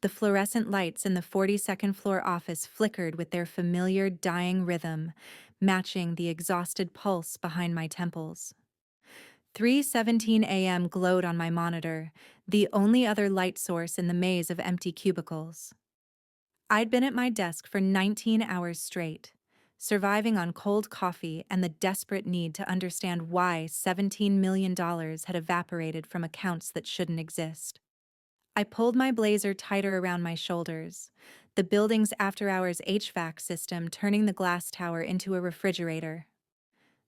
The fluorescent lights in the 42nd floor office flickered with their familiar dying rhythm, matching the exhausted pulse behind my temples. 3:17 a.m. glowed on my monitor, the only other light source in the maze of empty cubicles. I'd been at my desk for 19 hours straight, surviving on cold coffee and the desperate need to understand why $17 million had evaporated from accounts that shouldn't exist. I pulled my blazer tighter around my shoulders, the building's after-hours HVAC system turning the glass tower into a refrigerator.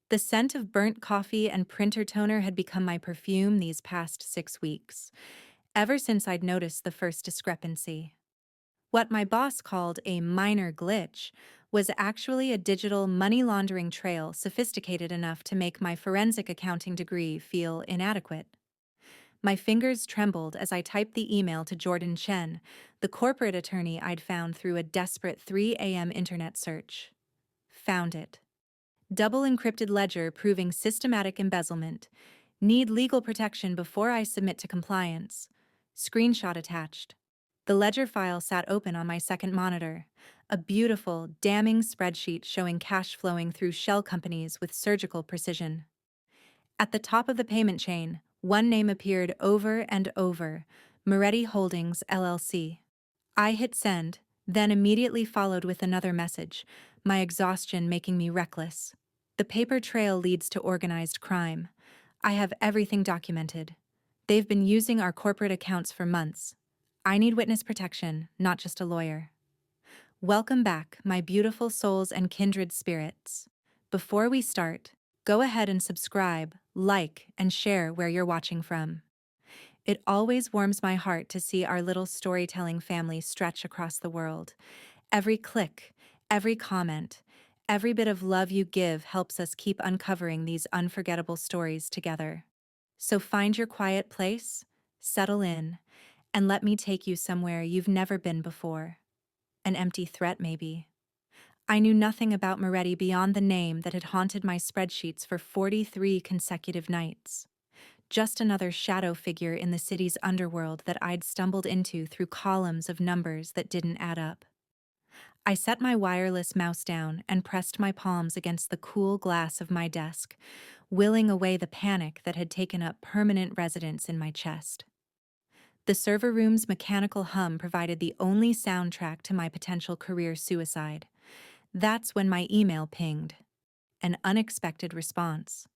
The scent of burnt coffee and printer toner had become my perfume these past 6 weeks, ever since I'd noticed the first discrepancy. What my boss called a minor glitch was actually a digital money laundering trail sophisticated enough to make my forensic accounting degree feel inadequate. My fingers trembled as I typed the email to Jordan Chen, the corporate attorney I'd found through a desperate 3 a.m. internet search. Found it. Double encrypted ledger proving systematic embezzlement. Need legal protection before I submit to compliance. Screenshot attached. The ledger file sat open on my second monitor, a beautiful, damning spreadsheet showing cash flowing through shell companies with surgical precision. At the top of the payment chain, one name appeared over and over: Moretti Holdings, LLC. I hit send, then immediately followed with another message, my exhaustion making me reckless. The paper trail leads to organized crime. I have everything documented. They've been using our corporate accounts for months. I need witness protection, not just a lawyer. Welcome back, my beautiful souls and kindred spirits. Before we start, go ahead and subscribe, like, and share where you're watching from. It always warms my heart to see our little storytelling family stretch across the world. Every click, every comment, every bit of love you give helps us keep uncovering these unforgettable stories together. So find your quiet place, settle in, and let me take you somewhere you've never been before. An empty threat, maybe. I knew nothing about Moretti beyond the name that had haunted my spreadsheets for 43 consecutive nights. Just another shadow figure in the city's underworld that I'd stumbled into through columns of numbers that didn't add up. I set my wireless mouse down and pressed my palms against the cool glass of my desk, willing away the panic that had taken up permanent residence in my chest. The server room's mechanical hum provided the only soundtrack to my potential career suicide. That's when my email pinged. An unexpected response.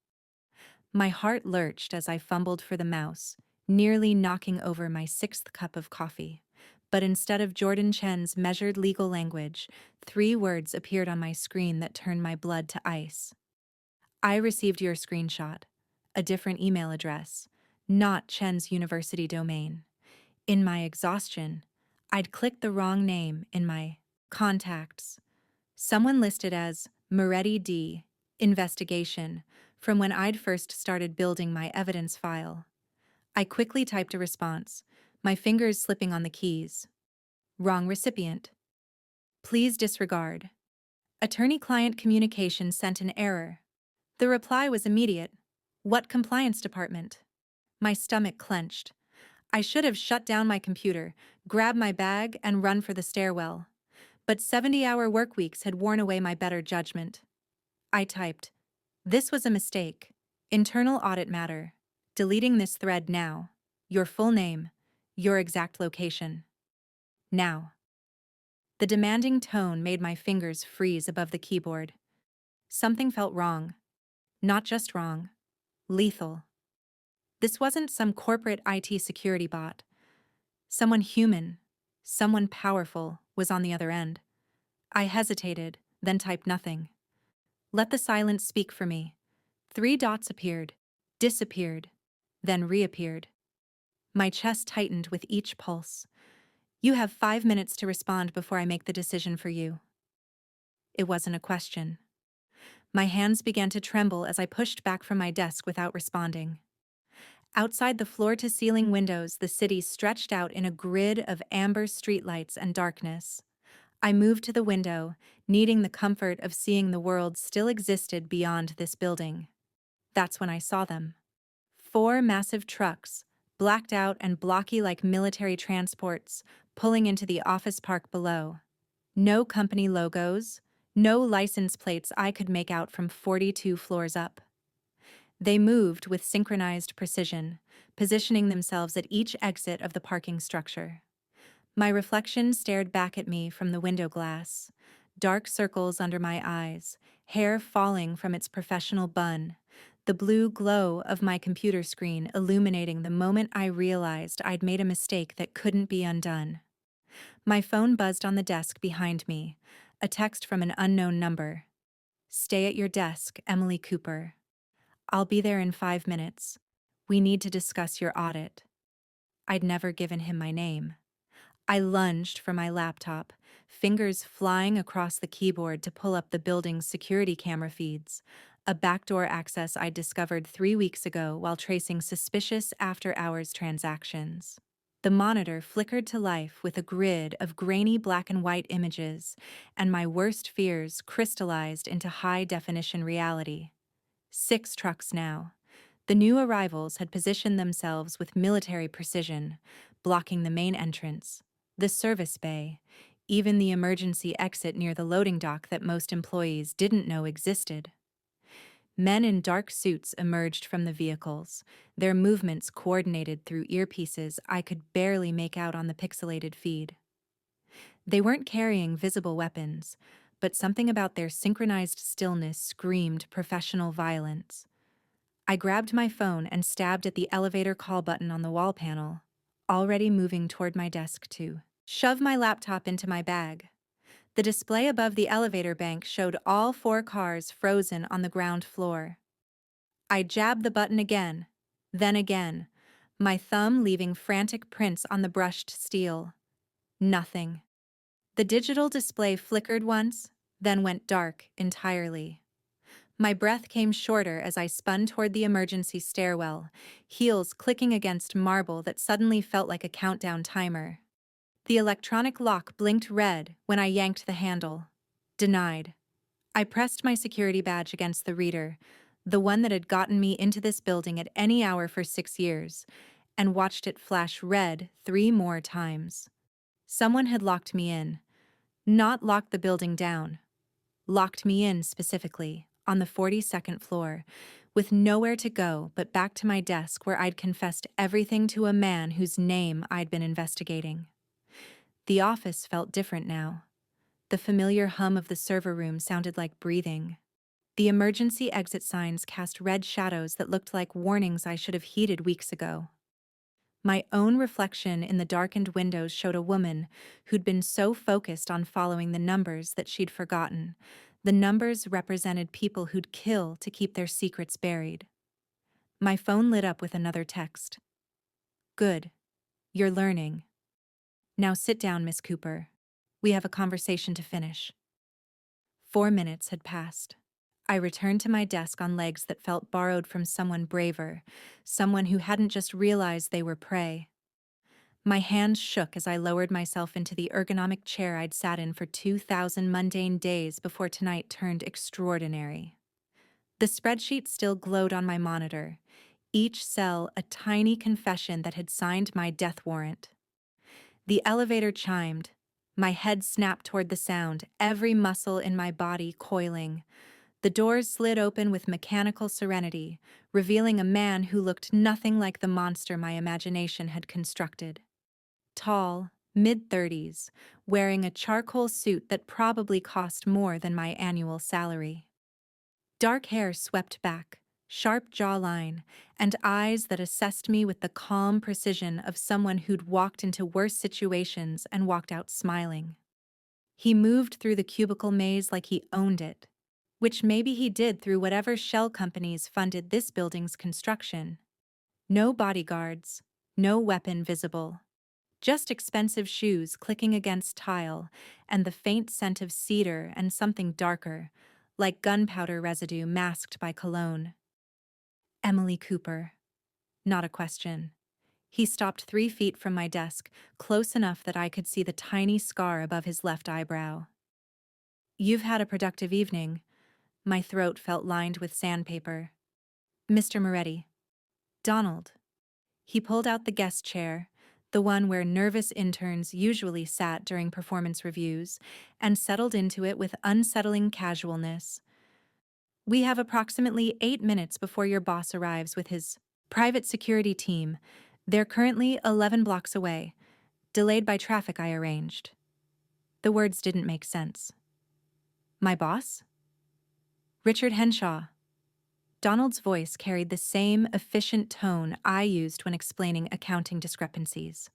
My heart lurched as I fumbled for the mouse, nearly knocking over my sixth cup of coffee. But instead of Jordan Chen's measured legal language, 3 words appeared on my screen that turned my blood to ice. I received your screenshot. A different email address, not Chen's university domain. In my exhaustion, I'd clicked the wrong name in my contacts. Someone listed as Moretti D. Investigation from when I'd first started building my evidence file. I quickly typed a response, my fingers slipping on the keys. Wrong recipient. Please disregard. Attorney-client communication sent an error. The reply was immediate. What compliance department? My stomach clenched. I should have shut down my computer, grabbed my bag, and run for the stairwell. But 70-hour work weeks had worn away my better judgment. I typed, "This was a mistake. Internal audit matter. Deleting this thread now. Your full name. Your exact location. Now." The demanding tone made my fingers freeze above the keyboard. Something felt wrong. Not just wrong. Lethal. This wasn't some corporate IT security bot. Someone human, someone powerful, was on the other end. I hesitated, then typed nothing. Let the silence speak for me. 3 dots appeared, disappeared, then reappeared. My chest tightened with each pulse. You have 5 minutes to respond before I make the decision for you. It wasn't a question. My hands began to tremble as I pushed back from my desk without responding. Outside the floor-to-ceiling windows, the city stretched out in a grid of amber streetlights and darkness. I moved to the window, needing the comfort of seeing the world still existed beyond this building. That's when I saw them. 4 massive trucks, blacked out and blocky like military transports, pulling into the office park below. No company logos, no license plates I could make out from 42 floors up. They moved with synchronized precision, positioning themselves at each exit of the parking structure. My reflection stared back at me from the window glass, dark circles under my eyes, hair falling from its professional bun, the blue glow of my computer screen illuminating the moment I realized I'd made a mistake that couldn't be undone. My phone buzzed on the desk behind me, a text from an unknown number. "Stay at your desk, Emily Cooper. I'll be there in 5 minutes. We need to discuss your audit." I'd never given him my name. I lunged for my laptop, fingers flying across the keyboard to pull up the building's security camera feeds, a backdoor access I discovered 3 weeks ago while tracing suspicious after-hours transactions. The monitor flickered to life with a grid of grainy black and white images, and my worst fears crystallized into high-definition reality. 6 trucks now. The new arrivals had positioned themselves with military precision, blocking the main entrance, the service bay, even the emergency exit near the loading dock that most employees didn't know existed. Men in dark suits emerged from the vehicles, their movements coordinated through earpieces I could barely make out on the pixelated feed. They weren't carrying visible weapons, but something about their synchronized stillness screamed professional violence. I grabbed my phone and stabbed at the elevator call button on the wall panel, already moving toward my desk to shove my laptop into my bag. The display above the elevator bank showed all 4 cars frozen on the ground floor. I jabbed the button again, then again, my thumb leaving frantic prints on the brushed steel. Nothing. The digital display flickered once, then went dark entirely. My breath came shorter as I spun toward the emergency stairwell, heels clicking against marble that suddenly felt like a countdown timer. The electronic lock blinked red when I yanked the handle. Denied. I pressed my security badge against the reader, the one that had gotten me into this building at any hour for 6 years, and watched it flash red 3 more times. Someone had locked me in. Not locked the building down. Locked me in specifically, on the 42nd floor, with nowhere to go but back to my desk where I'd confessed everything to a man whose name I'd been investigating. The office felt different now. The familiar hum of the server room sounded like breathing. The emergency exit signs cast red shadows that looked like warnings I should have heeded weeks ago. My own reflection in the darkened windows showed a woman who'd been so focused on following the numbers that she'd forgotten. The numbers represented people who'd kill to keep their secrets buried. My phone lit up with another text. "Good. You're learning. Now sit down, Miss Cooper. We have a conversation to finish." 4 minutes had passed. I returned to my desk on legs that felt borrowed from someone braver, someone who hadn't just realized they were prey. My hands shook as I lowered myself into the ergonomic chair I'd sat in for 2,000 mundane days before tonight turned extraordinary. The spreadsheet still glowed on my monitor, each cell a tiny confession that had signed my death warrant. The elevator chimed. My head snapped toward the sound, every muscle in my body coiling. The doors slid open with mechanical serenity, revealing a man who looked nothing like the monster my imagination had constructed. Tall, mid-30s, wearing a charcoal suit that probably cost more than my annual salary. Dark hair swept back, sharp jawline, and eyes that assessed me with the calm precision of someone who'd walked into worse situations and walked out smiling. He moved through the cubicle maze like he owned it, which maybe he did through whatever shell companies funded this building's construction. No bodyguards, no weapon visible. Just expensive shoes clicking against tile, and the faint scent of cedar and something darker, like gunpowder residue masked by cologne. Emily Cooper. Not a question. He stopped 3 feet from my desk, close enough that I could see the tiny scar above his left eyebrow. "You've had a productive evening." My throat felt lined with sandpaper. "Mr. Moretti." "Donald." He pulled out the guest chair, the one where nervous interns usually sat during performance reviews, and settled into it with unsettling casualness. We have approximately 8 minutes before your boss arrives with his private security team. They're currently 11 blocks away, delayed by traffic I arranged. The words didn't make sense. My boss? Richard Henshaw. Donald's voice carried the same efficient tone I used when explaining accounting discrepancies.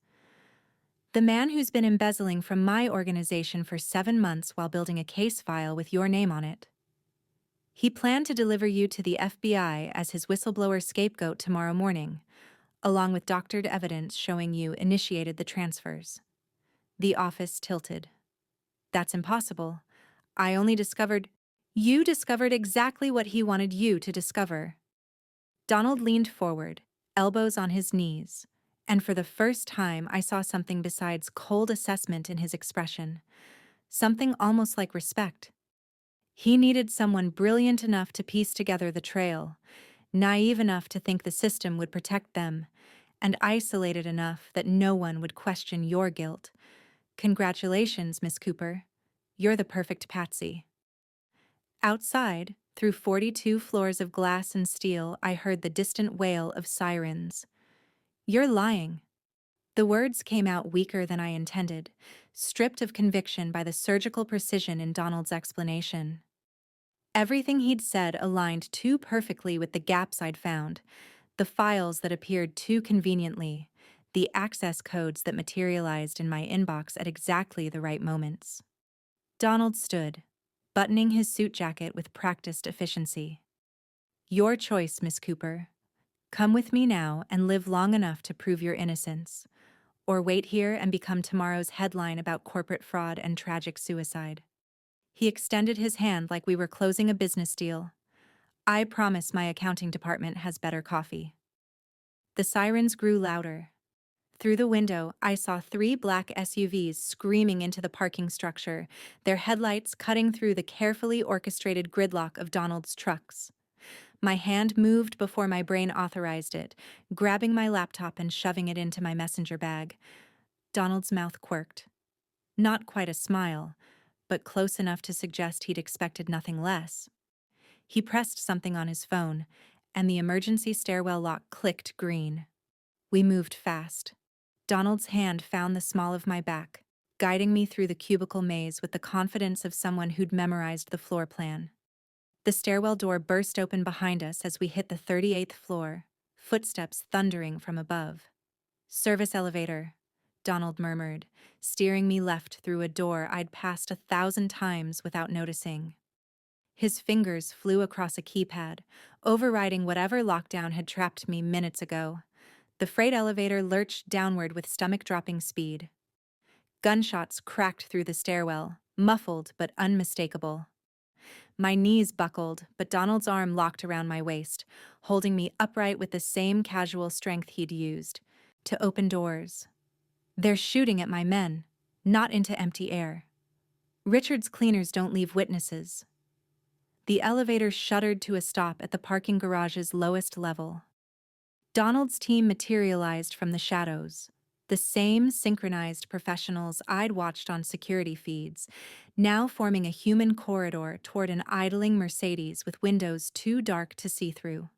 The man who's been embezzling from my organization for 7 months while building a case file with your name on it. He planned to deliver you to the FBI as his whistleblower scapegoat tomorrow morning, along with doctored evidence showing you initiated the transfers. The office tilted. That's impossible. I only discovered. You discovered exactly what he wanted you to discover. Donald leaned forward, elbows on his knees, and for the first time I saw something besides cold assessment in his expression, something almost like respect. He needed someone brilliant enough to piece together the trail, naive enough to think the system would protect them, and isolated enough that no one would question your guilt. Congratulations, Miss Cooper. You're the perfect patsy. Outside, through 42 floors of glass and steel, I heard the distant wail of sirens. You're lying. The words came out weaker than I intended, stripped of conviction by the surgical precision in Donald's explanation. Everything he'd said aligned too perfectly with the gaps I'd found, the files that appeared too conveniently, the access codes that materialized in my inbox at exactly the right moments. Donald stood, buttoning his suit jacket with practiced efficiency. Your choice, Miss Cooper. Come with me now and live long enough to prove your innocence, or wait here and become tomorrow's headline about corporate fraud and tragic suicide. He extended his hand like we were closing a business deal. I promise my accounting department has better coffee. The sirens grew louder. Through the window, I saw 3 black SUVs screaming into the parking structure, their headlights cutting through the carefully orchestrated gridlock of Donald's trucks. My hand moved before my brain authorized it, grabbing my laptop and shoving it into my messenger bag. Donald's mouth quirked. Not quite a smile, but close enough to suggest he'd expected nothing less. He pressed something on his phone, and the emergency stairwell lock clicked green. We moved fast. Donald's hand found the small of my back, guiding me through the cubicle maze with the confidence of someone who'd memorized the floor plan. The stairwell door burst open behind us as we hit the 38th floor, footsteps thundering from above. Service elevator, Donald murmured, steering me left through a door I'd passed 1,000 times without noticing. His fingers flew across a keypad, overriding whatever lockdown had trapped me minutes ago. The freight elevator lurched downward with stomach-dropping speed. Gunshots cracked through the stairwell, muffled but unmistakable. My knees buckled, but Donald's arm locked around my waist, holding me upright with the same casual strength he'd used to open doors. They're shooting at my men, not into empty air. Richard's cleaners don't leave witnesses. The elevator shuddered to a stop at the parking garage's lowest level. Donald's team materialized from the shadows, the same synchronized professionals I'd watched on security feeds, now forming a human corridor toward an idling Mercedes with windows too dark to see through.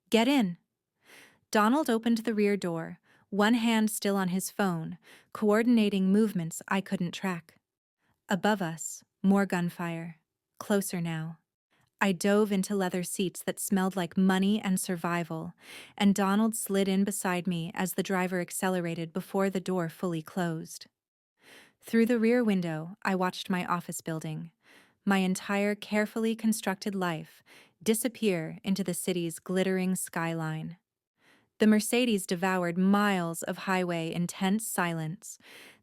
Get in. Donald opened the rear door, one hand still on his phone, coordinating movements I couldn't track. Above us, more gunfire. Closer now. I dove into leather seats that smelled like money and survival, and Donald slid in beside me as the driver accelerated before the door fully closed. Through the rear window, I watched my office building, my entire carefully constructed life, disappear into the city's glittering skyline. The Mercedes devoured miles of highway in tense silence,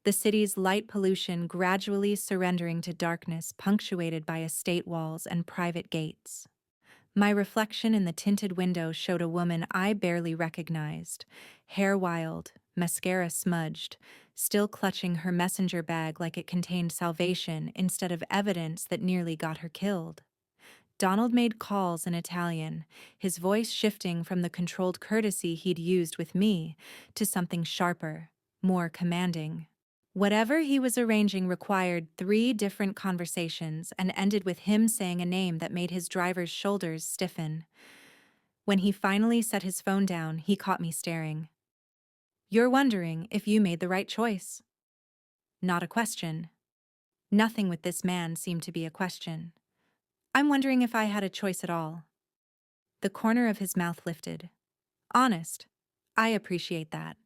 the city's light pollution gradually surrendering to darkness punctuated by estate walls and private gates. My reflection in the tinted window showed a woman I barely recognized, hair wild, mascara smudged, still clutching her messenger bag like it contained salvation instead of evidence that nearly got her killed. Donald made calls in Italian, his voice shifting from the controlled courtesy he'd used with me to something sharper, more commanding. Whatever he was arranging required 3 different conversations and ended with him saying a name that made his driver's shoulders stiffen. When he finally set his phone down, he caught me staring. "You're wondering if you made the right choice." Not a question. Nothing with this man seemed to be a question. "I'm wondering if I had a choice at all." The corner of his mouth lifted. "Honest. I appreciate that."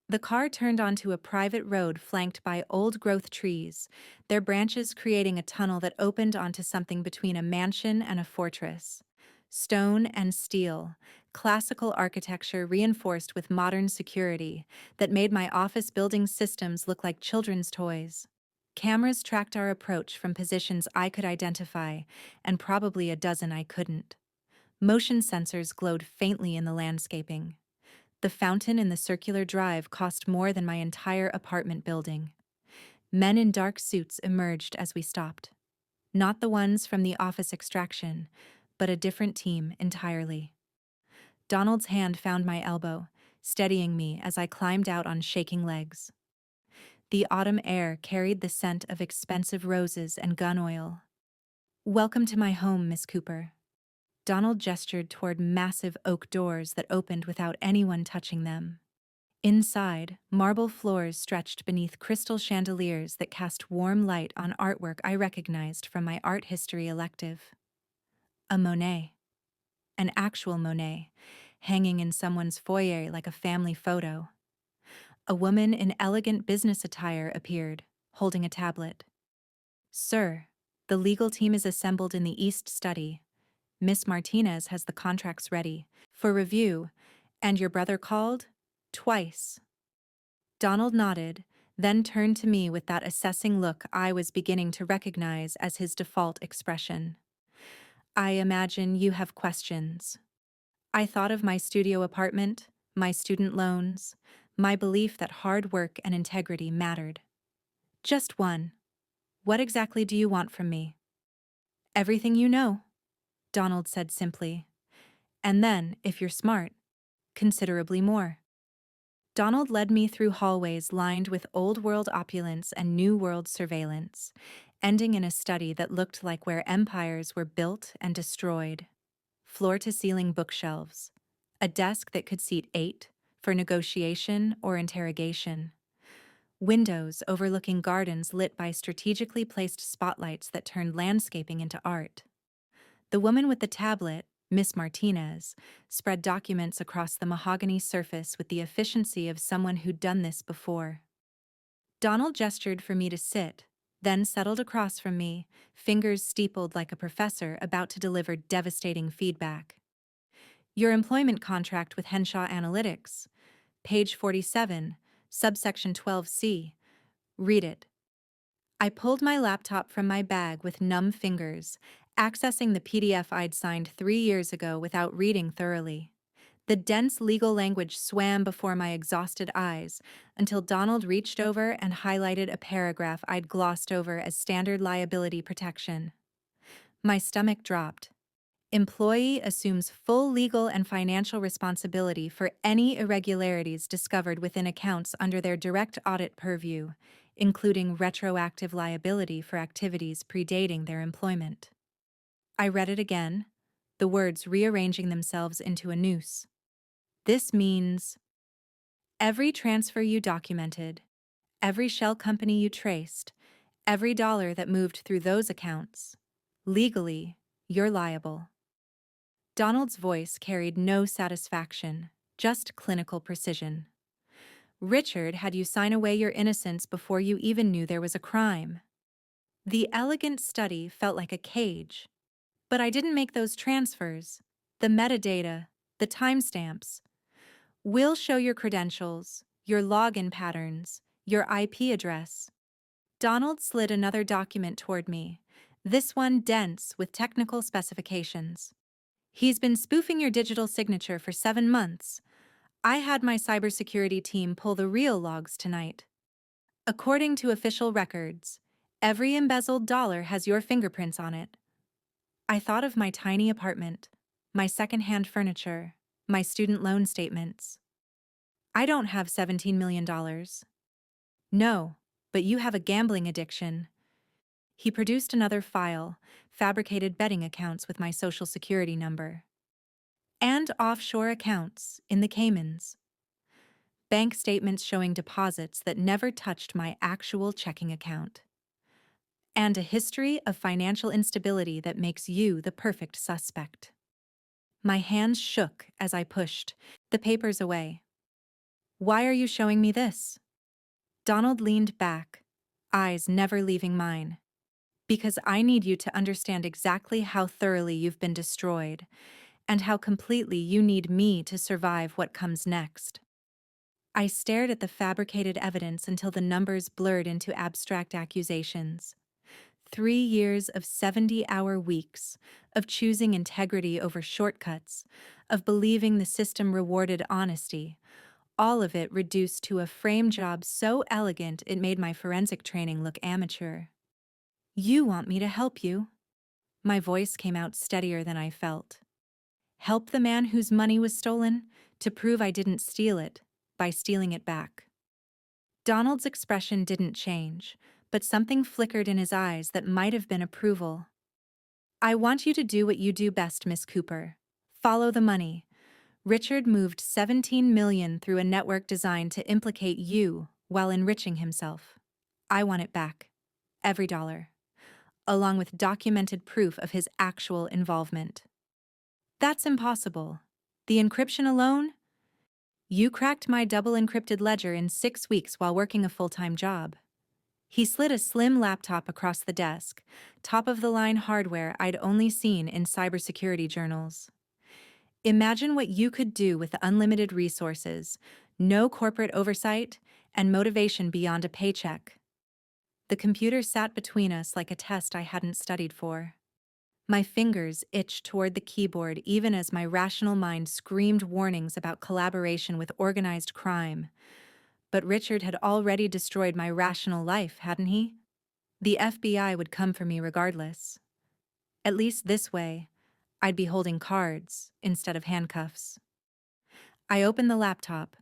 The car turned onto a private road flanked by old-growth trees, their branches creating a tunnel that opened onto something between a mansion and a fortress. Stone and steel, classical architecture reinforced with modern security that made my office building systems look like children's toys. Cameras tracked our approach from positions I could identify, and probably a dozen I couldn't. Motion sensors glowed faintly in the landscaping. The fountain in the circular drive cost more than my entire apartment building. Men in dark suits emerged as we stopped. Not the ones from the office extraction, but a different team entirely. Donald's hand found my elbow, steadying me as I climbed out on shaking legs. The autumn air carried the scent of expensive roses and gun oil. "Welcome to my home, Miss Cooper." Donald gestured toward massive oak doors that opened without anyone touching them. Inside, marble floors stretched beneath crystal chandeliers that cast warm light on artwork I recognized from my art history elective. A Monet. An actual Monet, hanging in someone's foyer like a family photo. A woman in elegant business attire appeared, holding a tablet. "Sir, the legal team is assembled in the East Study. Miss Martinez has the contracts ready for review, and your brother called? Twice." Donald nodded, then turned to me with that assessing look I was beginning to recognize as his default expression. "I imagine you have questions." I thought of my studio apartment, my student loans, my belief that hard work and integrity mattered. "Just one. What exactly do you want from me?" "Everything you know," Donald said simply. "And then, if you're smart, considerably more." Donald led me through hallways lined with old-world opulence and new-world surveillance, ending in a study that looked like where empires were built and destroyed. Floor-to-ceiling bookshelves, a desk that could seat 8 for negotiation or interrogation, windows overlooking gardens lit by strategically placed spotlights that turned landscaping into art. The woman with the tablet, Miss Martinez, spread documents across the mahogany surface with the efficiency of someone who'd done this before. Donald gestured for me to sit, then settled across from me, fingers steepled like a professor about to deliver devastating feedback. "Your employment contract with Henshaw Analytics. Page 47, subsection 12C. Read it." I pulled my laptop from my bag with numb fingers, accessing the PDF I'd signed 3 years ago without reading thoroughly. The dense legal language swam before my exhausted eyes until Donald reached over and highlighted a paragraph I'd glossed over as standard liability protection. My stomach dropped. Employee assumes full legal and financial responsibility for any irregularities discovered within accounts under their direct audit purview, including retroactive liability for activities predating their employment. I read it again, the words rearranging themselves into a noose. "This means every transfer you documented, every shell company you traced, every dollar that moved through those accounts. Legally, you're liable." Donald's voice carried no satisfaction, just clinical precision. "Richard had you sign away your innocence before you even knew there was a crime." The elegant study felt like a cage. "But I didn't make those transfers. The metadata, the timestamps. We'll show your credentials, your login patterns, your IP address." Donald slid another document toward me, this one dense with technical specifications. "He's been spoofing your digital signature for 7 months. I had my cybersecurity team pull the real logs tonight. According to official records, every embezzled dollar has your fingerprints on it." I thought of my tiny apartment, my second-hand furniture, my student loan statements. I don't have $17 million. No, but you have a gambling addiction. He produced another file, fabricated betting accounts with my social security number. And offshore accounts in the Caymans. Bank statements showing deposits that never touched my actual checking account. And a history of financial instability that makes you the perfect suspect. My hands shook as I pushed the papers away. Why are you showing me this? Donald leaned back, eyes never leaving mine. Because I need you to understand exactly how thoroughly you've been destroyed, and how completely you need me to survive what comes next. I stared at the fabricated evidence until the numbers blurred into abstract accusations. 3 years of 70-hour weeks, of choosing integrity over shortcuts, of believing the system rewarded honesty, all of it reduced to a frame job so elegant it made my forensic training look amateur. You want me to help you? My voice came out steadier than I felt. Help the man whose money was stolen to prove I didn't steal it by stealing it back. Donald's expression didn't change, but something flickered in his eyes that might have been approval. I want you to do what you do best, Miss Cooper. Follow the money. Richard moved $17 million through a network designed to implicate you while enriching himself. I want it back. Every dollar. Along with documented proof of his actual involvement. That's impossible. The encryption alone? You cracked my double encrypted ledger in 6 weeks while working a full-time job. He slid a slim laptop across the desk, top-of-the-line hardware I'd only seen in cybersecurity journals. Imagine what you could do with unlimited resources, no corporate oversight, and motivation beyond a paycheck. The computer sat between us like a test I hadn't studied for. My fingers itched toward the keyboard even as my rational mind screamed warnings about collaboration with organized crime. But Richard had already destroyed my rational life, hadn't he? The FBI would come for me regardless. At least this way, I'd be holding cards instead of handcuffs. I opened the laptop.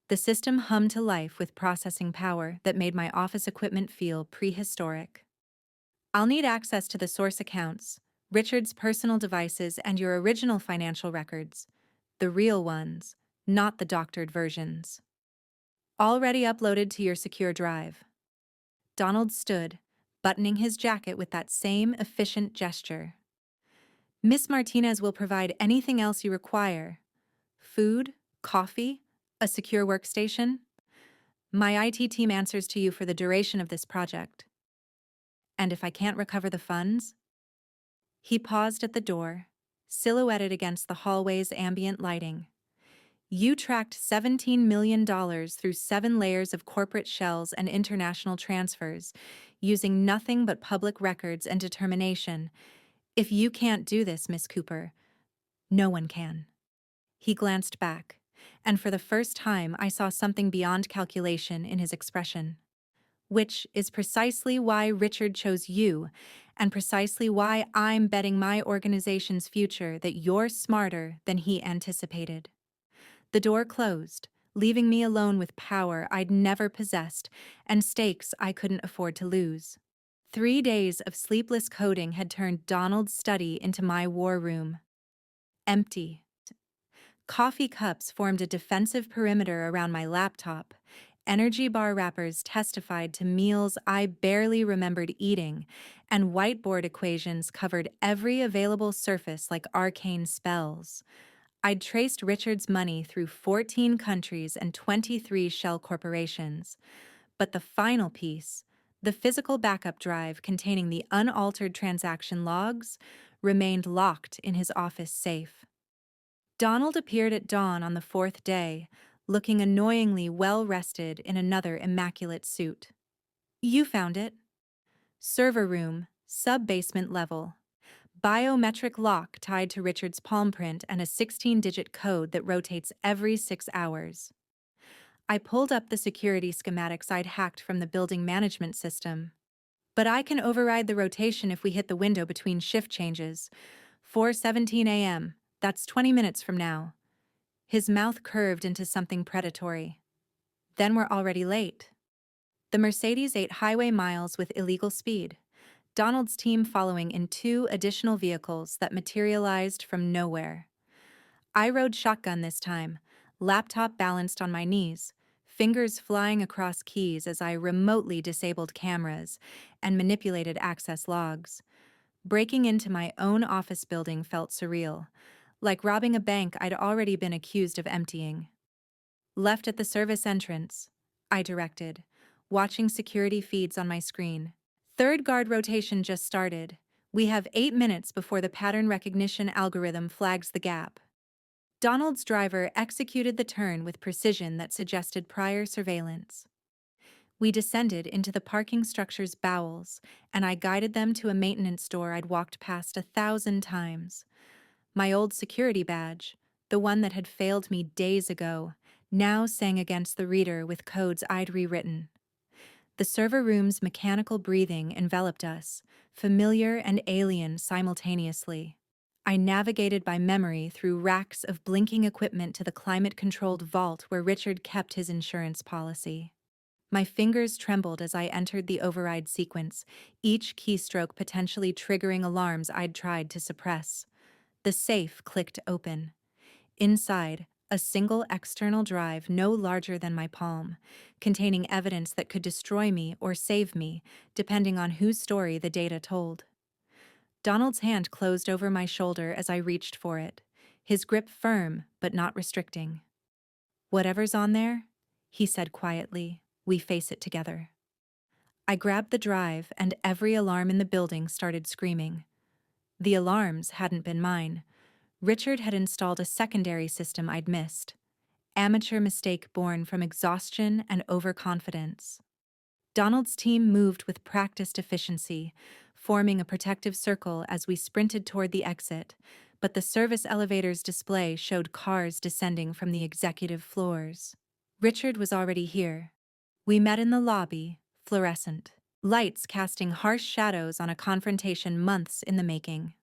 The system hummed to life with processing power that made my office equipment feel prehistoric. I'll need access to the source accounts, Richard's personal devices, and your original financial records. The real ones, not the doctored versions. Already uploaded to your secure drive. Donald stood, buttoning his jacket with that same efficient gesture. Miss Martinez will provide anything else you require. Food, coffee, a secure workstation. My IT team answers to you for the duration of this project. And if I can't recover the funds? He paused at the door, silhouetted against the hallway's ambient lighting. You tracked $17 million through 7 layers of corporate shells and international transfers, using nothing but public records and determination. If you can't do this, Miss Cooper, no one can. He glanced back, and for the first time I saw something beyond calculation in his expression. Which is precisely why Richard chose you, and precisely why I'm betting my organization's future that you're smarter than he anticipated. The door closed, leaving me alone with power I'd never possessed and stakes I couldn't afford to lose. 3 days of sleepless coding had turned Donald's study into my war room. Empty. Coffee cups formed a defensive perimeter around my laptop. Energy bar wrappers testified to meals I barely remembered eating, and whiteboard equations covered every available surface like arcane spells. I'd traced Richard's money through 14 countries and 23 shell corporations. But the final piece, the physical backup drive containing the unaltered transaction logs, remained locked in his office safe. Donald appeared at dawn on the 4th day, looking annoyingly well-rested in another immaculate suit. You found it. Server room, sub-basement level. Biometric lock tied to Richard's palm print and a 16-digit code that rotates every 6 hours. I pulled up the security schematics I'd hacked from the building management system. But I can override the rotation if we hit the window between shift changes. 4:17 a.m. That's 20 minutes from now. His mouth curved into something predatory. Then we're already late. The Mercedes ate highway miles with illegal speed, Donald's team following in two additional vehicles that materialized from nowhere. I rode shotgun this time, laptop balanced on my knees, fingers flying across keys as I remotely disabled cameras and manipulated access logs. Breaking into my own office building felt surreal, like robbing a bank I'd already been accused of emptying. Left at the service entrance, I directed, watching security feeds on my screen. Third guard rotation just started. We have 8 minutes before the pattern recognition algorithm flags the gap. Donald's driver executed the turn with precision that suggested prior surveillance. We descended into the parking structure's bowels, and I guided them to a maintenance door I'd walked past 1,000 times. My old security badge, the one that had failed me days ago, now sang against the reader with codes I'd rewritten. The server room's mechanical breathing enveloped us, familiar and alien simultaneously. I navigated by memory through racks of blinking equipment to the climate-controlled vault where Richard kept his insurance policy. My fingers trembled as I entered the override sequence, each keystroke potentially triggering alarms I'd tried to suppress. The safe clicked open. Inside, a single external drive no larger than my palm, containing evidence that could destroy me or save me, depending on whose story the data told. Donald's hand closed over my shoulder as I reached for it, his grip firm but not restricting. "Whatever's on there," he said quietly, "we face it together." I grabbed the drive and every alarm in the building started screaming. The alarms hadn't been mine. Richard had installed a secondary system I'd missed. Amateur mistake born from exhaustion and overconfidence. Donald's team moved with practiced efficiency, forming a protective circle as we sprinted toward the exit, but the service elevator's display showed cars descending from the executive floors. Richard was already here. We met in the lobby, fluorescent, lights casting harsh shadows on a confrontation months in the making.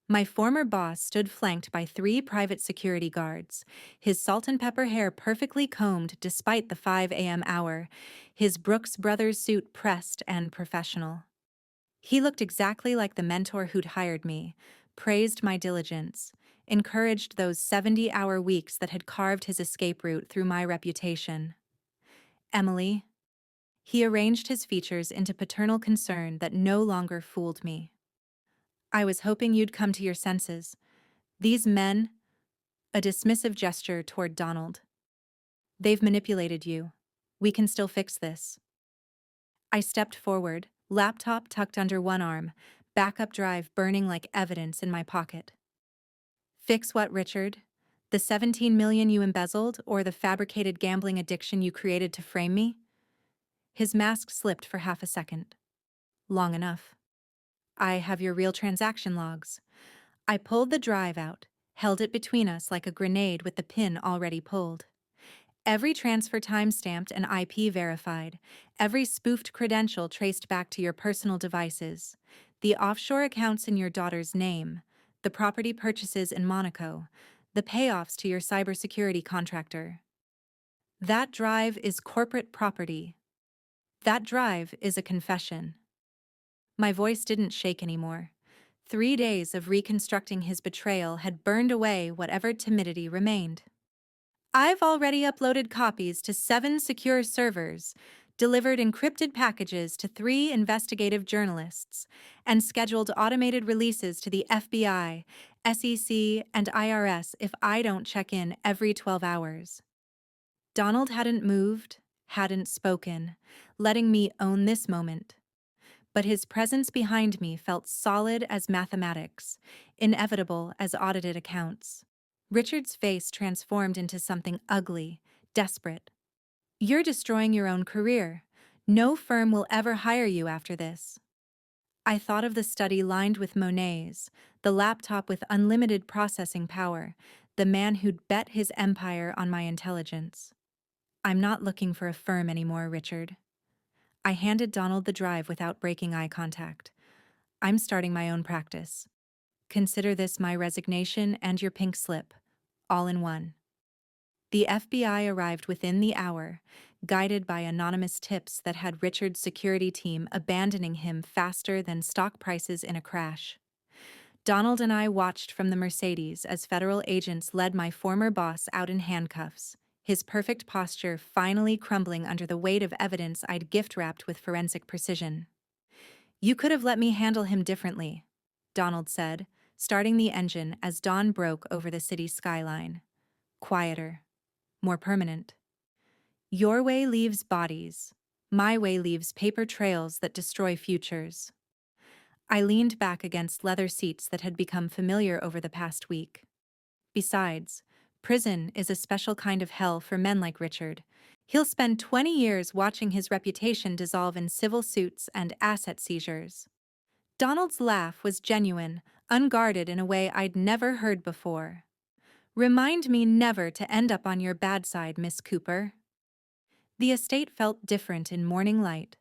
My former boss stood flanked by 3 private security guards, his salt and pepper hair perfectly combed despite the 5 a.m. hour, his Brooks Brothers suit pressed and professional. He looked exactly like the mentor who'd hired me, praised my diligence, encouraged those 70-hour weeks that had carved his escape route through my reputation. "Emily." He arranged his features into paternal concern that no longer fooled me. "I was hoping you'd come to your senses. These men," a dismissive gesture toward Donald, "they've manipulated you. We can still fix this." I stepped forward, laptop tucked under one arm, backup drive burning like evidence in my pocket. "Fix what, Richard? The 17 million you embezzled or the fabricated gambling addiction you created to frame me?" His mask slipped for half a second. "Long enough. I have your real transaction logs." I pulled the drive out, held it between us like a grenade with the pin already pulled. Every transfer time-stamped and IP verified, every spoofed credential traced back to your personal devices, the offshore accounts in your daughter's name, the property purchases in Monaco, the payoffs to your cybersecurity contractor. That drive is corporate property. That drive is a confession. My voice didn't shake anymore. 3 days of reconstructing his betrayal had burned away whatever timidity remained. "I've already uploaded copies to 7 secure servers, delivered encrypted packages to 3 investigative journalists, and scheduled automated releases to the FBI, SEC, and IRS if I don't check in every 12 hours. Donald hadn't moved, hadn't spoken, letting me own this moment. But his presence behind me felt solid as mathematics, inevitable as audited accounts. Richard's face transformed into something ugly, desperate. "You're destroying your own career. No firm will ever hire you after this." I thought of the study lined with Monets, the laptop with unlimited processing power, the man who'd bet his empire on my intelligence. "I'm not looking for a firm anymore, Richard." I handed Donald the drive without breaking eye contact. "I'm starting my own practice. Consider this my resignation and your pink slip, all in one." The FBI arrived within the hour, guided by anonymous tips that had Richard's security team abandoning him faster than stock prices in a crash. Donald and I watched from the Mercedes as federal agents led my former boss out in handcuffs, his perfect posture finally crumbling under the weight of evidence I'd gift-wrapped with forensic precision. "You could have let me handle him differently," Donald said, starting the engine as dawn broke over the city skyline. Quieter. More permanent. "Your way leaves bodies. My way leaves paper trails that destroy futures." I leaned back against leather seats that had become familiar over the past week. Besides, prison is a special kind of hell for men like Richard. He'll spend 20 years watching his reputation dissolve in civil suits and asset seizures. Donald's laugh was genuine, unguarded in a way I'd never heard before. "Remind me never to end up on your bad side, Miss Cooper." The estate felt different in morning light.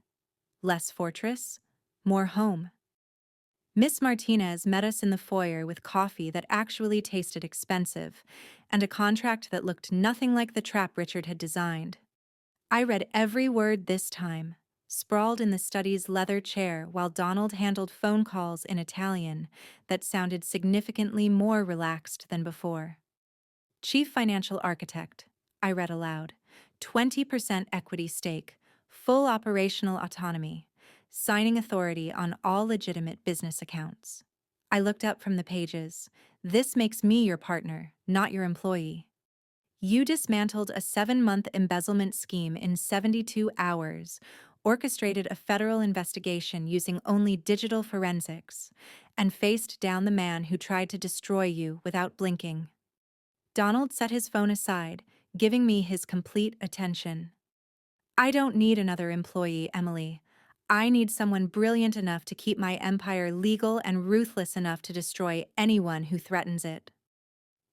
Less fortress, more home. Miss Martinez met us in the foyer with coffee that actually tasted expensive, and a contract that looked nothing like the trap Richard had designed. I read every word this time, sprawled in the study's leather chair while Donald handled phone calls in Italian that sounded significantly more relaxed than before. "Chief Financial Architect," I read aloud, "20% equity stake, full operational autonomy, signing authority on all legitimate business accounts." I looked up from the pages. "This makes me your partner, not your employee. You dismantled a 7-month embezzlement scheme in 72 hours, orchestrated a federal investigation using only digital forensics, and faced down the man who tried to destroy you without blinking." Donald set his phone aside, giving me his complete attention. "I don't need another employee, Emily. I need someone brilliant enough to keep my empire legal and ruthless enough to destroy anyone who threatens it."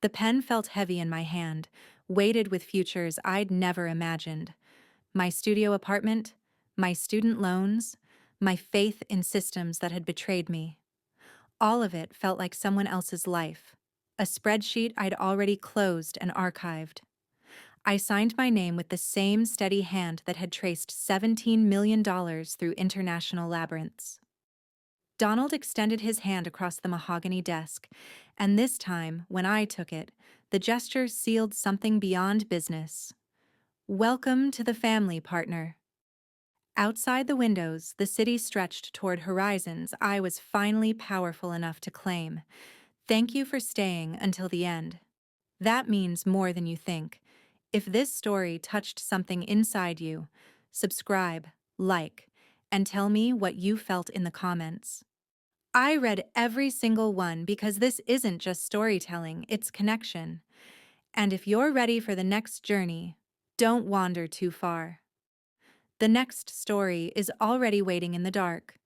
The pen felt heavy in my hand, weighted with futures I'd never imagined. My studio apartment, my student loans, my faith in systems that had betrayed me. All of it felt like someone else's life, a spreadsheet I'd already closed and archived. I signed my name with the same steady hand that had traced $17 million through international labyrinths. Donald extended his hand across the mahogany desk, and this time, when I took it, the gesture sealed something beyond business. "Welcome to the family, partner." Outside the windows, the city stretched toward horizons I was finally powerful enough to claim. "Thank you for staying until the end. That means more than you think. If this story touched something inside you, subscribe, like, and tell me what you felt in the comments." I read every single one because this isn't just storytelling, it's connection. And if you're ready for the next journey, don't wander too far. The next story is already waiting in the dark.